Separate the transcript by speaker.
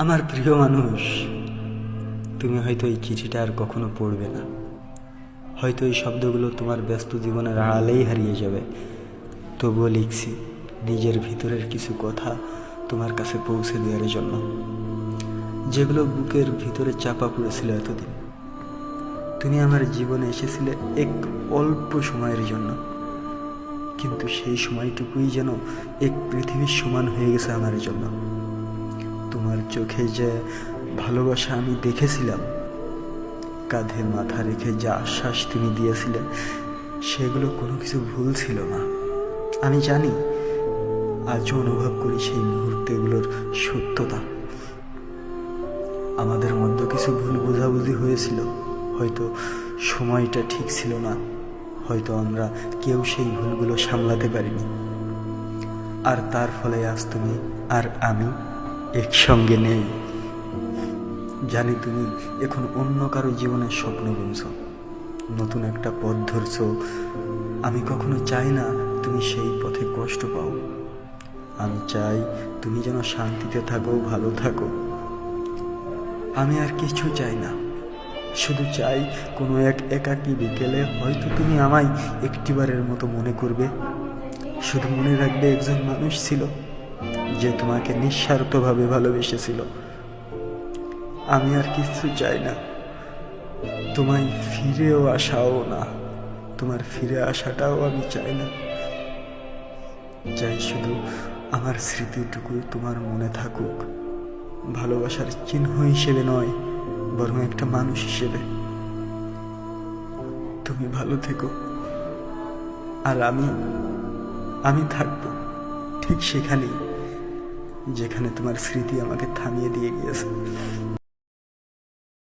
Speaker 1: আমার প্রিয় মানুষ, তুমি হয়তো এই চিঠিটা আর কখনো পড়বে না। হয়তো এই শব্দগুলো তোমার ব্যস্ত জীবনের আড়ালেই হারিয়ে যাবে। তবুও লিখছি নিজের ভিতরের কিছু কথা তোমার কাছে পৌঁছে দেওয়ার জন্য, যেগুলো বুকের ভিতরে চাপা পড়েছিল এতদিন। তুমি আমার জীবনে এসেছিলে এক অল্প সময়ের জন্য, কিন্তু সেই সময়টুকুই যেন এক পৃথিবীর সমান হয়ে গেছে আমার জন্য। তোমার চোখে যে ভালোবাসা আমি দেখেছিলাম, কাঁধে মাথা রেখে যা আশ্বাস তুমি দিয়েছিলে, সেগুলো কোনো কিছু ভুল ছিল না। আমি জানি, আজও অনুভব করি সেই মুহূর্তগুলোর সত্যতা। আমাদের মধ্যে কিছু ভুল বোঝাবুঝি হয়েছিল, হয়তো সময়টা ঠিক ছিল না, হয়তো আমরা কেউ সেই ভুলগুলো সামলাতে পারিনি। আর তার ফলে আজ তুমি আর আমি একসঙ্গে নেই। জানি তুমি এখন অন্য কারো জীবনের স্বপ্ন বুনছ, নতুন একটা পথ ধরছ। আমি কখনো চাই না তুমি সেই পথে কষ্ট পাও। আমি চাই তুমি যেন শান্তিতে থাকো, ভালো থাকো। আমি আর কিছু চাই না, শুধু চাই কোনো এক একাকী বিকেলে হয়তো তুমি আমায় একটিবারের মতো মনে করবে। শুধু মনে রাখবে একজন মানুষ ছিল যে তোমাকে নিঃস্বার্থভাবে ভালোবেসেছিল। আমি আর কিছু চাই না, তোমায় ফিরেও আসাও না, তোমার ফিরে আসাটাও আমি চাই না। চাই শুধু আমার স্মৃতিটুকু তোমার মনে থাকুক, ভালোবাসার চিহ্ন হিসেবে নয়, বরং একটা মানুষ হিসেবে। তুমি ভালো থেকো, আর আমি থাকবো ঠিক সেখানেই, যেখানে তোমার স্মৃতি আমাকে থামিয়ে দিয়ে গিয়েছে।